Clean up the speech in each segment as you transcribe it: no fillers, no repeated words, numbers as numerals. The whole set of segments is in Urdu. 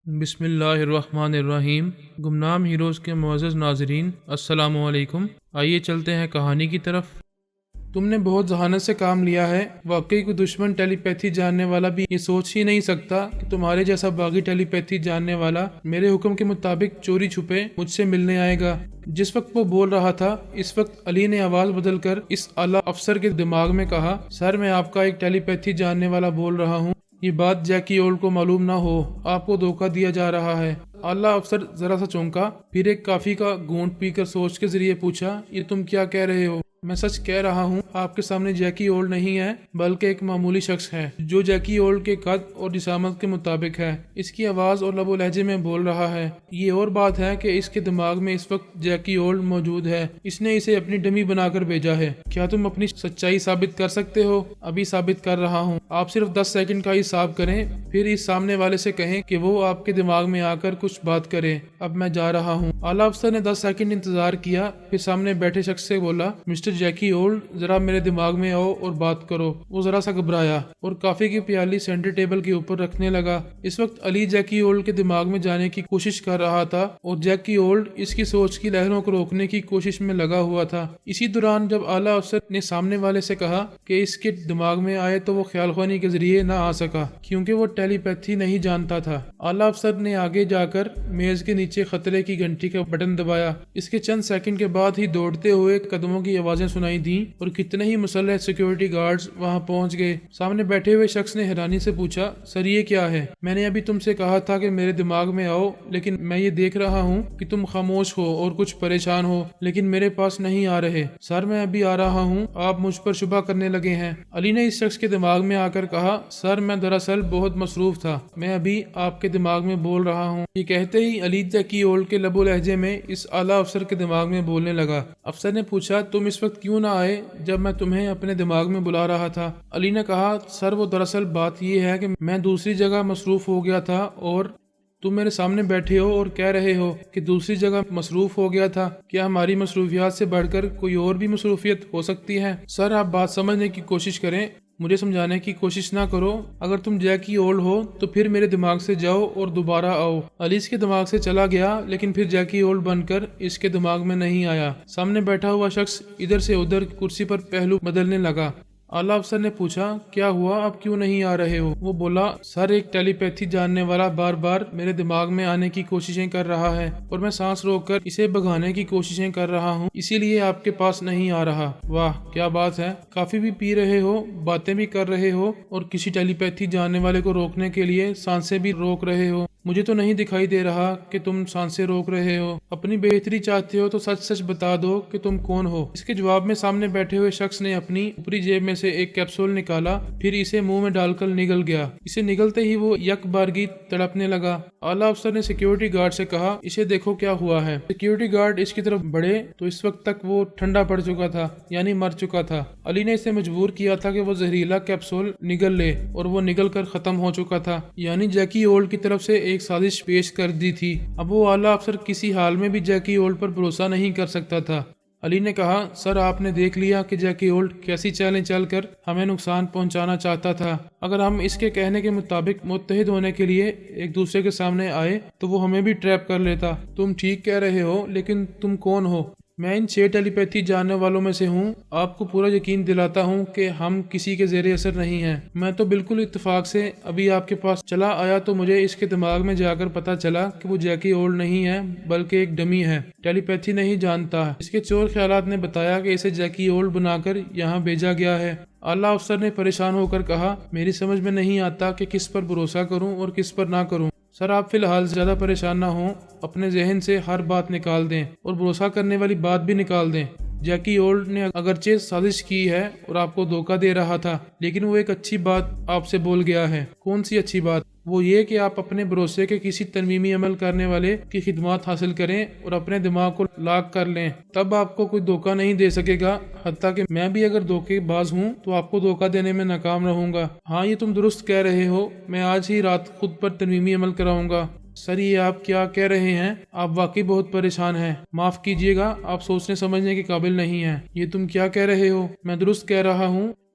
بسم اللہ الرحمن الرحیم۔ گمنام ہیروز کے معزز ناظرین، السلام علیکم۔ آئیے چلتے ہیں کہانی کی طرف۔ تم نے بہت ذہانت سے کام لیا ہے۔ واقعی کوئی دشمن ٹیلی پیتھی جاننے والا بھی یہ سوچ ہی نہیں سکتا کہ تمہارے جیسا باغی ٹیلی پیتھی جاننے والا میرے حکم کے مطابق چوری چھپے مجھ سے ملنے آئے گا۔ جس وقت وہ بول رہا تھا اس وقت علی نے آواز بدل کر اس اعلیٰ افسر کے دماغ میں کہا، سر میں آپ کا ایک ٹیلی پیتھی جاننے والا بول رہا ہوں، یہ بات جیکی اولڈ کو معلوم نہ ہو، آپ کو دھوکہ دیا جا رہا ہے۔ اعلیٰ افسر ذرا سا چونکا، پھر ایک کافی کا گھونٹ پی کر سوچ کے ذریعے پوچھا، یہ تم کیا کہہ رہے ہو؟ میں سچ کہہ رہا ہوں، آپ کے سامنے جیکی اولڈ نہیں ہے بلکہ ایک معمولی شخص ہے جو جیکی اولڈ کے قد اور جسامت کے مطابق ہے۔ اس کی آواز اور لب و لہجے میں بول رہا ہے۔ یہ اور بات ہے کہ اس کے دماغ میں اس وقت جیکی اولڈ موجود ہے، اس نے اسے اپنی ڈمی بنا کر بھیجا ہے۔ کیا تم اپنی سچائی ثابت کر سکتے ہو؟ ابھی ثابت کر رہا ہوں، آپ صرف 10 سیکنڈ کا حساب کریں، پھر اس سامنے والے سے کہیں کہ وہ آپ کے دماغ میں آ کر کچھ بات کرے۔ اب میں جا رہا ہوں۔ اعلیٰ افسر نے 10 سیکنڈ انتظار کیا، پھر سامنے بیٹھے شخص سے بولا، مسٹر جیکی اولڈ، ذرا میرے دماغ میں آؤ اور بات کرو۔ وہ ذرا سا گھبرایا اور کافی کی پیالی سینٹر ٹیبل کے اوپر رکھنے لگا۔ اس وقت علی جیکی اولڈ کے دماغ میں جانے کی کوشش کر رہا تھا اور جیکی اولڈ اس کی سوچ کی لہروں کو روکنے کی کوشش میں لگا ہوا تھا۔ اسی دوران جب اعلیٰ افسر نے سامنے والے سے کہا کہ اس کے دماغ میں آئے تو وہ خیال خوانی کے ذریعے نہ آ سکا کیونکہ وہ ٹیلی پیتھی نہیں جانتا تھا۔ اعلیٰ افسر نے آگے جا کر میز کے نیچے خطرے کی گھنٹی کا بٹن دبایا۔ اس کے چند سیکنڈ کے بعد ہی دوڑتے ہوئے قدموں کی آوازیں سنائی دیں اور کتنے ہی مسلح سیکیورٹی گارڈز وہاں پہنچ گئے۔ سامنے بیٹھے ہوئے شخص نے حیرانی سے پوچھا، سر یہ کیا ہے؟ میں نے ابھی تم سے کہا تھا کہ میرے دماغ میں آؤ، لیکن میں یہ دیکھ رہا ہوں کہ تم خاموش ہو اور کچھ پریشان ہو، لیکن میرے پاس نہیں آ رہے۔ سر میں ابھی آ رہا ہوں، آپ مجھ پر شبہ کرنے لگے ہیں۔ علی نے اس شخص کے دماغ میں آ کر کہا، سر میں دراصل بہت مصروف تھا، میں ابھی آپ کے دماغ میں بول رہا ہوں۔ یہ کہتے ہی علی جیکی اولڈ کے لب و لہجے میں اس اعلیٰ افسر کے دماغ میں بولنے لگا۔ افسر نے پوچھا، تم اس وقت کیوں نہ آئے جب میں تمہیں اپنے دماغ میں بلا رہا تھا؟ علی نے کہا، سر وہ دراصل بات یہ ہے کہ میں دوسری جگہ مصروف ہو گیا تھا اور تم میرے سامنے بیٹھے ہو اور کہہ رہے ہو کہ دوسری جگہ مصروف ہو گیا تھا۔ کیا ہماری مصروفیات سے بڑھ کر کوئی اور بھی مصروفیت ہو سکتی ہے؟ سر آپ بات سمجھنے کی کوشش کریں، مجھے سمجھانے کی کوشش نہ کرو۔ اگر تم جیکی اولڈ ہو تو پھر میرے دماغ سے جاؤ اور دوبارہ آؤ۔ علی اس کے دماغ سے چلا گیا لیکن پھر جیکی اولڈ بن کر اس کے دماغ میں نہیں آیا۔ سامنے بیٹھا ہوا شخص ادھر سے ادھر کرسی پر پہلو بدلنے لگا۔ اعلیٰ افسر نے پوچھا، کیا ہوا، آپ کیوں نہیں آ رہے ہو؟ وہ بولا، سر ایک ٹیلی پیتھی جاننے والا بار بار میرے دماغ میں آنے کی کوششیں کر رہا ہے اور میں سانس روک کر اسے بھگانے کی کوششیں کر رہا ہوں، اسی لیے آپ کے پاس نہیں آ رہا۔ واہ کیا بات ہے، کافی بھی پی رہے ہو، باتیں بھی کر رہے ہو اور کسی ٹیلی پیتھی جاننے والے کو روکنے کے لیے سانسیں بھی روک رہے ہو۔ مجھے تو نہیں دکھائی دے رہا کہ تم سانسیں روک رہے ہو۔ اپنی بہتری چاہتے ہو تو سچ سچ بتا دو کہ تم کون ہو۔ اس کے جواب میں سامنے بیٹھے ہوئے شخص نے اپنی اوپری جیب میں سے ایک کیپسول نکالا، پھر اسے منہ میں ڈال کر نگل گیا۔ اسے نگلتے ہی وہ یک بارگی تڑپنے لگا۔ اعلیٰ افسر نے سیکیورٹی گارڈ سے کہا، اسے دیکھو کیا ہوا ہے۔ سیکیورٹی گارڈ اس کی طرف بڑھے تو اس وقت تک وہ ٹھنڈا پڑ چکا تھا، یعنی مر چکا تھا۔ علی نے اسے مجبور کیا تھا کہ وہ زہریلا کیپسول نگل لے اور وہ نگل کر ختم ہو چکا تھا، یعنی جیکی اولڈ کی طرف سے ایک سازش پیش کر دی تھی۔ اب وہ اعلیٰ افسر کسی حال میں بھی جیکی اولڈ پر بھروسہ نہیں کر سکتا تھا۔ علی نے کہا، سر آپ نے دیکھ لیا کہ جیکی اولڈ کیسی چالیں چل کر ہمیں نقصان پہنچانا چاہتا تھا۔ اگر ہم اس کے کہنے کے مطابق متحد ہونے کے لیے ایک دوسرے کے سامنے آئے تو وہ ہمیں بھی ٹریپ کر لیتا۔ تم ٹھیک کہہ رہے ہو، لیکن تم کون ہو؟ میں ان 6 ٹیلی پیتھی جاننے والوں میں سے ہوں۔ آپ کو پورا یقین دلاتا ہوں کہ ہم کسی کے زیر اثر نہیں ہیں۔ میں تو بالکل اتفاق سے ابھی آپ کے پاس چلا آیا تو مجھے اس کے دماغ میں جا کر پتا چلا کہ وہ جیکی اولڈ نہیں ہے بلکہ ایک ڈمی ہے، ٹیلی پیتھی نہیں جانتا۔ اس کے چور خیالات نے بتایا کہ اسے جیکی اولڈ بنا کر یہاں بھیجا گیا ہے۔ اعلیٰ افسر نے پریشان ہو کر کہا، میری سمجھ میں نہیں آتا کہ کس پر بھروسہ کروں اور کس پر نہ کروں۔ سر آپ فی الحال زیادہ پریشان نہ ہوں، اپنے ذہن سے ہر بات نکال دیں اور بھروسہ کرنے والی بات بھی نکال دیں۔ جیکی اولڈ نے اگرچہ سازش کی ہے اور آپ کو دھوکہ دے رہا تھا، لیکن وہ ایک اچھی بات آپ سے بول گیا ہے۔ کون سی اچھی بات؟ وہ یہ کہ آپ اپنے بھروسے کے کسی ترمیمی عمل کرنے والے کی خدمات حاصل کریں اور اپنے دماغ کو لاک کر لیں، تب آپ کو کوئی دھوکہ نہیں دے سکے گا۔ حتیٰ کہ میں بھی اگر دھوکے باز ہوں تو آپ کو دھوکہ دینے میں ناکام رہوں گا۔ ہاں یہ تم درست کہہ رہے ہو، میں آج ہی رات خود پر ترمیمی عمل کراؤں گا۔ سر یہ آپ کیا کہہ رہے ہیں؟ آپ واقعی بہت پریشان ہیں، معاف کیجیے گا، آپ سوچنے سمجھنے کے قابل نہیں ہیں۔ یہ تم کیا کہہ رہے ہو؟ میں درست کہہ رہا ہوں،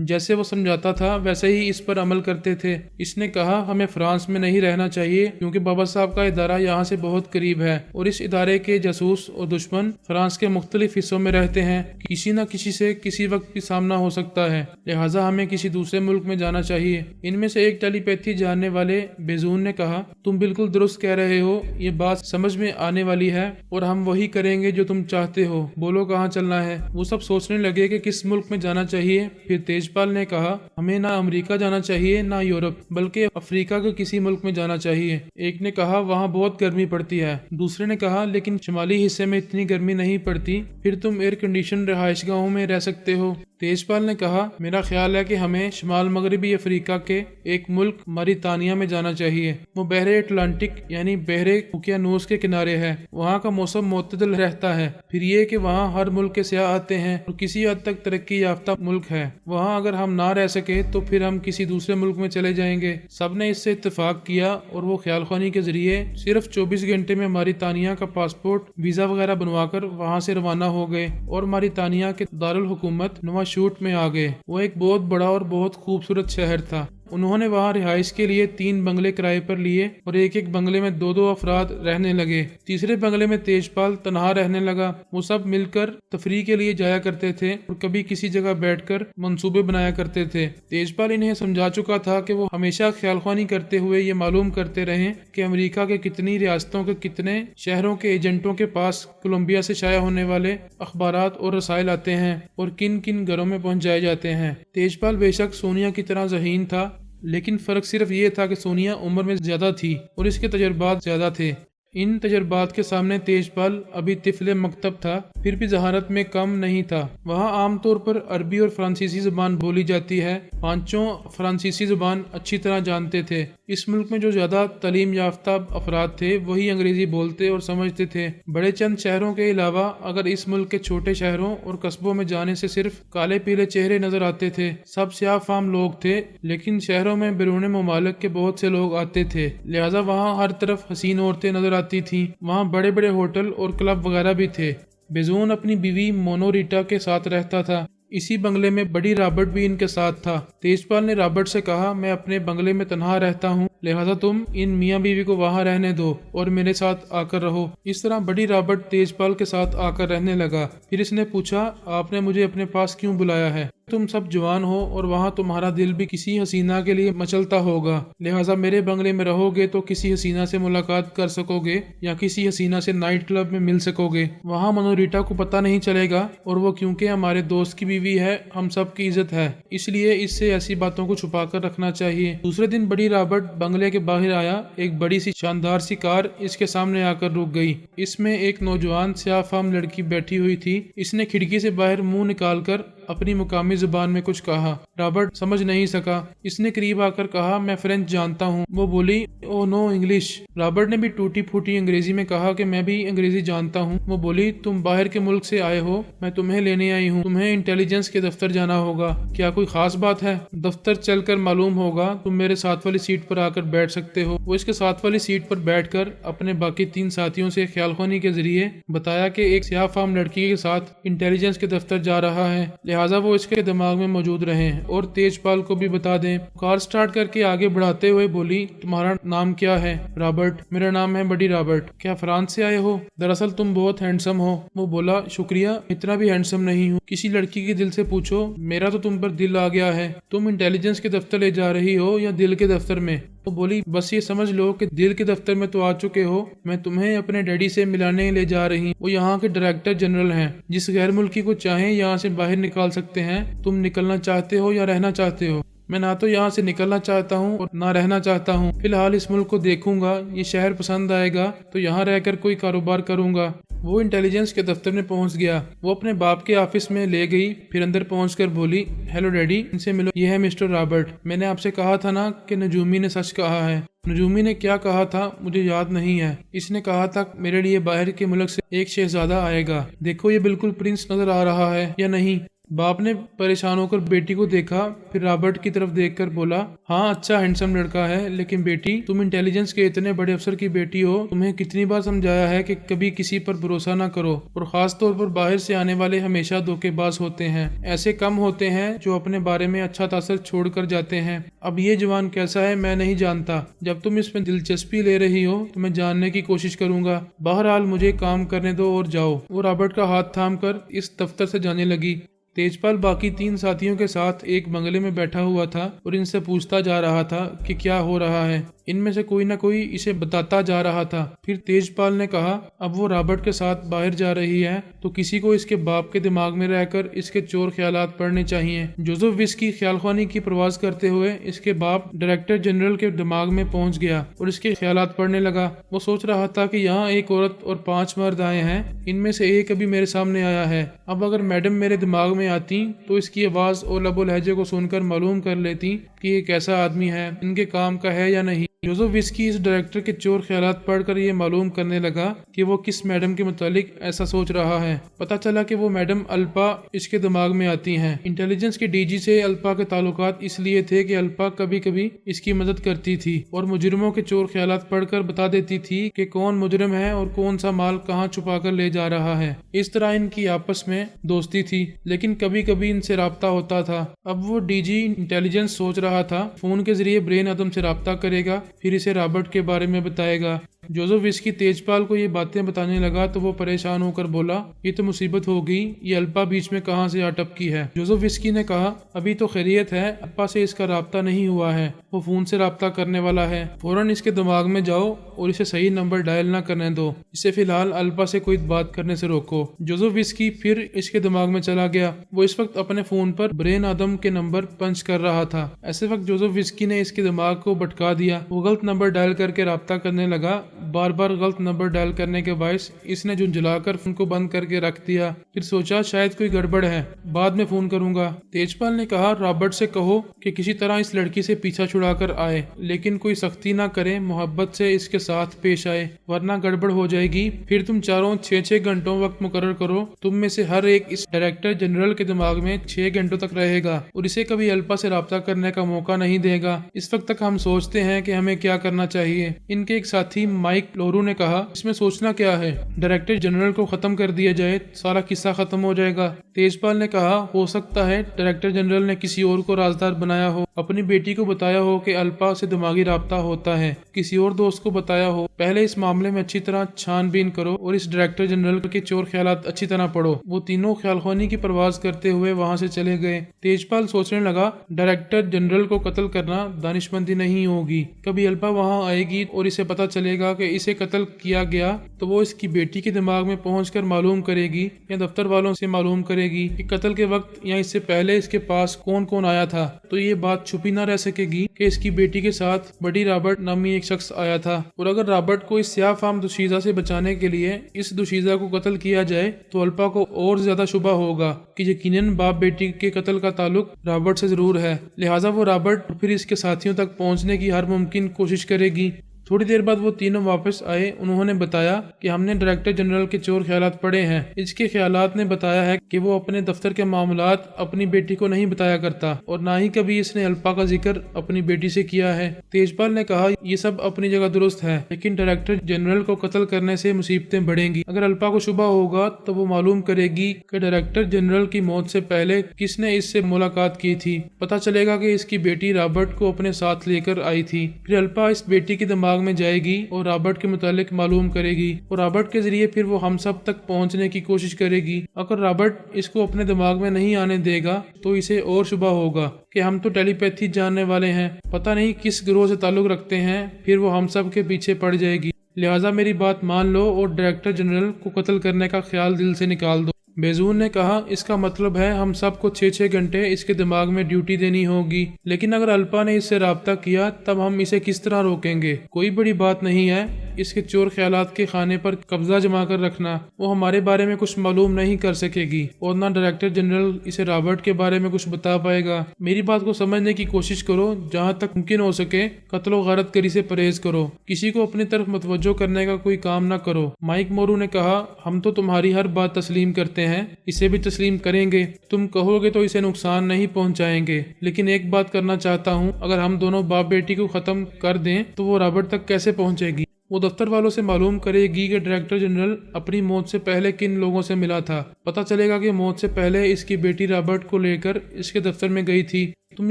جیسے وہ سمجھاتا تھا ویسے ہی اس پر عمل کرتے تھے۔ اس نے کہا ہمیں فرانس میں نہیں رہنا چاہیے کیونکہ بابا صاحب کا ادارہ یہاں سے بہت قریب ہے اور اس ادارے کے جاسوس اور دشمن فرانس کے مختلف حصوں میں رہتے ہیں، کسی نہ کسی سے کسی وقت بھی سامنا ہو سکتا ہے، لہٰذا ہمیں کسی دوسرے ملک میں جانا چاہیے۔ ان میں سے ایک ٹیلی پیتھی جاننے والے بیزون نے کہا تم بالکل درست کہہ رہے ہو، یہ بات سمجھ میں آنے والی ہے اور ہم وہی کریں گے جو تم چاہتے ہو، بولو کہاں چلنا ہے۔ وہ سب سوچنے لگے کہ کس ملک میں جانا چاہیے۔ پھر تیجپال نے کہا ہمیں نہ امریکہ جانا چاہیے نہ یورپ بلکہ افریقہ کے کسی ملک میں جانا چاہیے۔ ایک نے کہا وہاں بہت گرمی پڑتی ہے، دوسرے نے کہا لیکن شمالی حصے میں اتنی گرمی نہیں پڑتی، پھر تم ایئر کنڈیشن رہائش گاہوں میں رہ سکتے ہو۔ تیجپال نے کہا میرا خیال ہے کہ ہمیں شمال مغربی افریقہ کے ایک ملک موریتانیہ میں جانا چاہیے، وہ بحر اٹلانٹک یعنی بحر اوقیانوس کے کنارے ہے، وہاں کا موسم معتدل رہتا ہے، پھر یہ کہ وہاں ہر ملک کے سیاح آتے ہیں اور کسی حد تک ترقی یافتہ ملک ہے، وہاں اگر ہم نہ رہ سکے تو پھر ہم کسی دوسرے ملک میں چلے جائیں گے۔ سب نے اس سے اتفاق کیا اور وہ خیال خوانی کے ذریعے صرف 24 گھنٹے میں موریتانیہ کا پاسپورٹ ویزا وغیرہ بنوا کر وہاں سے روانہ ہو گئے اور موریتانیہ کے دارالحکومت نواشوٹ میں آ گئے۔ وہ ایک بہت بڑا اور بہت خوبصورت شہر تھا۔ انہوں نے وہاں رہائش کے لیے 3 بنگلے کرائے پر لیے اور ایک ایک بنگلے میں 2 افراد رہنے لگے۔ تیسرے بنگلے میں تیجپال تنہا رہنے لگا۔ وہ سب مل کر تفریح کے لیے جایا کرتے تھے اور کبھی کسی جگہ بیٹھ کر منصوبے بنایا کرتے تھے۔ تیجپال انہیں سمجھا چکا تھا کہ وہ ہمیشہ خیال خوانی کرتے ہوئے یہ معلوم کرتے رہیں کہ امریکہ کے کتنی ریاستوں کے کتنے شہروں کے ایجنٹوں کے پاس کولمبیا سے شائع ہونے والے اخبارات اور رسائل آتے ہیں اور کن کن گھروں میں پہنچائے جاتے ہیں۔ تیجپال بے شک سونیا کی طرح ذہین تھا، لیکن فرق صرف یہ تھا کہ سونیا عمر میں زیادہ تھی اور اس کے تجربات زیادہ تھے۔ ان تجربات کے سامنے تیجپال ابھی طفل مکتب تھا، پھر بھی ذہانت میں کم نہیں تھا۔ وہاں عام طور پر عربی اور فرانسیسی زبان بولی جاتی ہے، پانچوں فرانسیسی زبان اچھی طرح جانتے تھے۔ اس ملک میں جو زیادہ تعلیم یافتہ افراد تھے وہی انگریزی بولتے اور سمجھتے تھے۔ بڑے چند شہروں کے علاوہ اگر اس ملک کے چھوٹے شہروں اور قصبوں میں جانے سے صرف کالے پیلے چہرے نظر آتے تھے۔ سب سیاہ فام لوگ تھے، لیکن شہروں میں بیرون ممالک کے بہت سے لوگ آتے تھے، لہٰذا وہاں ہر طرف حسین عورتیں نظر آتی تھیں۔ وہاں بڑے بڑے ہوٹل اور کلب وغیرہ بھی تھے۔ بیزون اپنی بیوی مونوریٹا کے ساتھ رہتا تھا۔ اسی بنگلے میں بڑی رابرٹ بھی ان کے ساتھ تھا۔ تیجپال نے رابرٹ سے کہا میں اپنے بنگلے میں تنہا رہتا ہوں، لہٰذا تم ان میاں بیوی کو وہاں رہنے دو اور میرے ساتھ آ کر رہو۔ اس طرح بڑی رابرٹ تیجپال کے ساتھ آ کر رہنے لگا۔ پھر اس نے پوچھا آپ نے مجھے اپنے پاس کیوں بلایا ہے؟ تم سب جوان ہو اور وہاں تمہارا دل بھی کسی حسینہ کے لیے مچلتا ہوگا، لہٰذا میرے بنگلے میں رہو گے تو کسی حسینہ سے ملاقات کر سکو گے یا کسی حسینہ سے نائٹ کلب میں مل سکو گے۔ وہاں منوریٹا کو پتہ نہیں چلے گا اور وہ کیونکہ ہمارے دوست کی بیوی ہے ہم سب کی عزت ہے، اس لیے اس سے ایسی باتوں کو چھپا کر رکھنا چاہیے۔ دوسرے دن بڑی رابرٹ بنگلے کے باہر آیا۔ ایک بڑی سی شاندار سی کار اس کے سامنے آ کر رک گئی۔ اس میں ایک نوجوان سیاہ فام لڑکی بیٹھی ہوئی تھی۔ اس نے کھڑکی سے باہر منہ نکال کر اپنی مقامی زبان میں کچھ کہا۔ رابرٹ سمجھ نہیں سکا۔ اس نے قریب آ کر کہا میں فرینچ جانتا ہوں۔ وہ بولی او نو انگلش۔ رابرٹ نے بھی ٹوٹی پھوٹی انگریزی میں کہا کہ میں بھی انگریزی جانتا ہوں۔ وہ بولی تم باہر کے ملک سے آئے ہو، میں تمہیں لینے آئی ہوں، تمہیں انٹیلیجنس کے دفتر جانا ہوگا، کیا کوئی خاص بات ہے؟ دفتر چل کر معلوم ہوگا، تم میرے ساتھ والی سیٹ پر آ کر بیٹھ سکتے ہو۔ وہ اس کے ساتھ والی سیٹ پر بیٹھ کر اپنے باقی 3 ساتھیوں سے خیال خوانی کے ذریعے بتایا کہ ایک سیاہ فام لڑکی کے ساتھ انٹیلیجنس کے دفتر جا رہا ہے، لہٰذا وہ اس کے دماغ میں موجود رہیں اور تیجپال کو بھی بتا دیں۔ کار سٹارٹ کر کے آگے بڑھاتے ہوئے بولی تمہارا نام کیا ہے؟ رابرٹ۔ میرا نام ہے بڑی رابرٹ۔ کیا فرانس سے آئے ہو؟ دراصل تم بہت ہینڈسم ہو۔ وہ بولا شکریہ، اتنا بھی ہینڈسم نہیں ہوں۔ کسی لڑکی کے دل سے پوچھو، میرا تو تم پر دل آ گیا ہے۔ تم انٹیلیجنس کے دفتر لے جا رہی ہو یا دل کے دفتر میں؟ وہ بولی بس یہ سمجھ لو کہ دل کے دفتر میں تو آ چکے ہو، میں تمہیں اپنے ڈیڈی سے ملانے لے جا رہی، وہ یہاں کے ڈائریکٹر جنرل ہیں، جس غیر ملکی کو چاہیں یہاں سے باہر نکال سکتے ہیں۔ تم نکلنا چاہتے ہو یا رہنا چاہتے ہو؟ میں نہ تو یہاں سے نکلنا چاہتا ہوں اور نہ رہنا چاہتا ہوں، فی الحال اس ملک کو دیکھوں گا، یہ شہر پسند آئے گا تو یہاں رہ کر کوئی کاروبار کروں گا۔ وہ انٹیلیجنس کے دفتر میں پہنچ گیا۔ وہ اپنے باپ کے آفس میں لے گئی، پھر اندر پہنچ کر بولی ہیلو ڈیڈی، ان سے ملو، یہ ہے مسٹر رابرٹ۔ میں نے آپ سے کہا تھا نا کہ نجومی نے سچ کہا ہے۔ نجومی نے کیا کہا تھا مجھے یاد نہیں ہے، اس نے کہا تھا میرے لیے باہر کے ملک سے ایک شہزادہ آئے گا، دیکھو یہ بالکل پرنس نظر آ رہا ہے یا نہیں؟ باپ نے پریشان ہو کر بیٹی کو دیکھا، پھر رابرٹ کی طرف دیکھ کر بولا، ہاں اچھا ہینڈسم لڑکا ہے، لیکن بیٹی تم انٹیلیجنس کے اتنے بڑے افسر کی بیٹی ہو، تمہیں کتنی بار سمجھایا ہے کہ کبھی کسی پر بھروسہ نہ کرو، اور خاص طور پر باہر سے آنے والے ہمیشہ دھوکے باز ہوتے ہیں، ایسے کم ہوتے ہیں جو اپنے بارے میں اچھا تاثر چھوڑ کر جاتے ہیں۔ اب یہ جوان کیسا ہے میں نہیں جانتا، جب تم اس میں دلچسپی لے رہی ہو تو میں جاننے کی کوشش کروں گا، بہرحال مجھے کام کرنے دو اور جاؤ۔ وہ رابرٹ کا ہاتھ تھام کر اس دفتر سے جانے لگی۔ تیجپال باقی 3 ساتھیوں کے ساتھ ایک بنگلے میں بیٹھا ہوا تھا اور ان سے پوچھتا جا رہا تھا کہ کیا ہو رہا ہے۔ ان میں سے کوئی نہ کوئی اسے بتاتا جا رہا تھا۔ پھر تیجپال نے کہا، اب وہ رابرٹ کے ساتھ باہر جا رہی ہے تو کسی کو اس کے باپ کے دماغ میں رہ کر اس کے چور خیالات پڑھنے چاہیے۔ جوزف وس کی خیال خوانی کی پرواز کرتے ہوئے اس کے باپ ڈائریکٹر جنرل کے دماغ میں پہنچ گیا اور اس کے خیالات پڑھنے لگا۔ وہ سوچ رہا تھا کہ یہاں ایک عورت اور 5 مرد آئے ہیں، ان میں سے ایک ابھی میرے سامنے آیا ہے۔ اب اگر میڈم میرے دماغ میں آتی تو اس کی آواز اور لب و لہجے کو سن کر معلوم کر لیتی کہ یہ کیسا آدمی ہے، ان کے کام کا ہے یا نہیں۔ جوزف وس کی اس ڈائریکٹر کے چور خیالات پڑھ کر یہ معلوم کرنے لگا کہ وہ کس میڈم کے متعلق ایسا سوچ رہا ہے۔ پتہ چلا کہ وہ میڈم الپا اس کے دماغ میں آتی ہیں۔ انٹیلیجنس کے ڈی جی سے الپا کے تعلقات اس لیے تھے کہ الپا کبھی کبھی اس کی مدد کرتی تھی اور مجرموں کے چور خیالات پڑھ کر بتا دیتی تھی کہ کون مجرم ہے اور کون سا مال کہاں چھپا کر لے جا رہا ہے۔ اس طرح ان کی آپس میں دوستی تھی، لیکن کبھی کبھی ان سے رابطہ ہوتا تھا۔ اب وہ ڈی جی انٹیلیجنس سوچ رہا تھا فون کے ذریعے برین آدم سے رابطہ کرے گا، پھر اسے رابرٹ کے بارے میں بتائے گا۔ جوزف وس کی تیجپال کو یہ باتیں بتانے لگا تو وہ پریشان ہو کر بولا، یہ تو مصیبت ہو گئی، یہ الپا بیچ میں کہاں سے آ ٹپکی ہے۔ جوزف وسکی نے کہا، ابھی تو خیریت ہے، الپا سے اس کا رابطہ نہیں ہوا ہے، وہ فون سے رابطہ کرنے والا ہے، فوراً اس کے دماغ میں جاؤ اور اسے صحیح نمبر ڈائل نہ کرنے دو، اسے فی الحال الپا سے کوئی بات کرنے سے روکو۔ جوزف وسکی پھر اس کے دماغ میں چلا گیا۔ وہ اس وقت اپنے فون پر برین آدم کے نمبر پنچ کر رہا تھا۔ ایسے وقت جوزف وسکی نے اس کے دماغ کو بھٹکا دیا۔ وہ غلط نمبر ڈائل کر کے رابطہ کرنے لگا۔ بار بار غلط نمبر ڈائل کرنے کے باعث اس نے جھنجھلا کر فون کو بند کر کے رکھ دیا۔ پھر سوچا شاید کوئی گڑبڑ ہے، بعد میں فون کروں گا۔ تیجپال نے کہا، رابرٹ سے کہو کہ کسی طرح اس لڑکی سے پیچھا چھڑا کر آئے، لیکن کوئی سختی نہ کرے، محبت سے اس کے ساتھ پیش آئے، ورنہ گڑبڑ ہو جائے گی۔ پھر تم چاروں 6 گھنٹوں وقت مقرر کرو، تم میں سے ہر ایک اس ڈائریکٹر جنرل کے دماغ میں 6 گھنٹوں تک رہے گا اور اسے کبھی الپا سے رابطہ کرنے کا موقع نہیں دے گا۔ اس وقت تک ہم سوچتے ہیں کہ ہمیں کیا کرنا چاہیے۔ ان کے ایک ساتھی مائک لورو نے کہا، اس میں سوچنا کیا ہے، ڈائریکٹر جنرل کو ختم کر دیا جائے، سارا قصہ ختم ہو جائے گا۔ تیجپال نے کہا، ہو سکتا ہے ڈائریکٹر جنرل نے کسی اور کو رازدار بنایا ہو، اپنی بیٹی کو بتایا ہو کہ الپا سے دماغی رابطہ ہوتا ہے، کسی اور دوست کو بتایا ہو۔ پہلے اس معاملے میں اچھی طرح چھان بین کرو اور اس ڈائریکٹر جنرل کے چور خیالات اچھی طرح پڑھو۔ وہ تینوں خیال خوانی کی پرواز کرتے ہوئے وہاں سے چلے گئے۔ تیجپال سوچنے لگا، ڈائریکٹر جنرل کو قتل کرنا دانشمندی نہیں ہوگی، کبھی الپا وہاں آئے گی اور اسے پتہ چلے گا کہ اسے قتل کیا گیا تو وہ اس کی بیٹی کے دماغ میں پہنچ کر معلوم کرے گی یا دفتر والوں سے معلوم کرے گی کہ قتل کے وقت یا اس سے پہلے اس کے پاس کون کون آیا تھا، تو یہ بات چھپی نہ رہ سکے گی کہ اس کی بیٹی کے ساتھ بڑی رابرٹ نامی ایک شخص آیا تھا، اور اگر رابرٹ کو اس سیاہ فام دوشیزہ سے بچانے کے لیے اس دوشیزہ کو قتل کیا جائے تو الپا کو اور زیادہ شبہ ہوگا کہ یقیناً باپ بیٹی کے قتل کا تعلق رابرٹ سے ضرور ہے، لہٰذا وہ رابرٹ اور پھر اس کے ساتھیوں تک پہنچنے کی ہر ممکن کوشش کرے گی۔ تھوڑی دیر بعد وہ تینوں واپس آئے۔ انہوں نے بتایا کہ ہم نے ڈائریکٹر جنرل کے چور خیالات پڑھے ہیں۔ اس کے خیالات نے بتایا ہے کہ وہ اپنے دفتر کے معاملات اپنی بیٹی کو نہیں بتایا کرتا اور نہ ہی کبھی اس نے الپا کا ذکر اپنی بیٹی سے کیا ہے۔ تیجپال نے کہا، یہ سب اپنی جگہ درست ہے، لیکن ڈائریکٹر جنرل کو قتل کرنے سے مصیبتیں بڑھیں گی۔ اگر الپا کو شبہ ہوگا تو وہ معلوم کرے گی کہ ڈائریکٹر جنرل کی موت سے پہلے کس نے اس سے ملاقات کی تھی۔ پتہ چلے گا کہ اس کی بیٹی رابرٹ کو اپنے ساتھ لے کر آئی تھی۔ پھر الپا اس بیٹی کے دماغ میں جائے گی اور رابرٹ کے متعلق معلوم کرے گی، اور رابرٹ کے ذریعے پھر وہ ہم سب تک پہنچنے کی کوشش کرے گی۔ اگر رابرٹ اس کو اپنے دماغ میں نہیں آنے دے گا تو اسے اور شبہ ہوگا کہ ہم تو ٹیلی پیتھی جاننے والے ہیں، پتہ نہیں کس گروہ سے تعلق رکھتے ہیں، پھر وہ ہم سب کے پیچھے پڑ جائے گی۔ لہٰذا میری بات مان لو اور ڈائریکٹر جنرل کو قتل کرنے کا خیال دل سے نکال دو۔ بیزون نے کہا، اس کا مطلب ہے ہم سب کو 6 گھنٹے اس کے دماغ میں ڈیوٹی دینی ہوگی، لیکن اگر الپا نے اس سے رابطہ کیا تب ہم اسے کس طرح روکیں گے؟ کوئی بڑی بات نہیں ہے، اس کے چور خیالات کے خانے پر قبضہ جما کر رکھنا۔ وہ ہمارے بارے میں کچھ معلوم نہیں کر سکے گی اور نہ ڈائریکٹر جنرل اسے رابرٹ کے بارے میں کچھ بتا پائے گا۔ میری بات کو سمجھنے کی کوشش کرو، جہاں تک ممکن ہو سکے قتل و غارت گری سے پرہیز کرو، کسی کو اپنی طرف متوجہ کرنے کا کوئی کام نہ کرو۔ مائک مورو نے کہا، ہم تو تمہاری ہر بات تسلیم کرتے ہیں، اسے بھی تسلیم کریں گے، تم کہو گے تو اسے نقصان نہیں پہنچائیں گے، لیکن ایک بات کرنا چاہتا ہوں، اگر ہم دونوں باپ بیٹی کو ختم کر دیں تو وہ رابرٹ تک کیسے پہنچے گی؟ وہ دفتر والوں سے معلوم کرے گی کہ ڈائریکٹر جنرل اپنی موت سے پہلے کن لوگوں سے ملا تھا۔ پتہ چلے گا کہ موت سے پہلے اس کی بیٹی رابرٹ کو لے کر اس کے دفتر میں گئی تھی۔ تم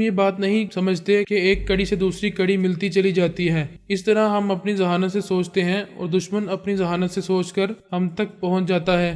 یہ بات نہیں سمجھتے کہ ایک کڑی سے دوسری کڑی ملتی چلی جاتی ہے؟ اس طرح ہم اپنی ذہانت سے سوچتے ہیں اور دشمن اپنی ذہانت سے سوچ کر ہم تک پہنچ جاتا ہے۔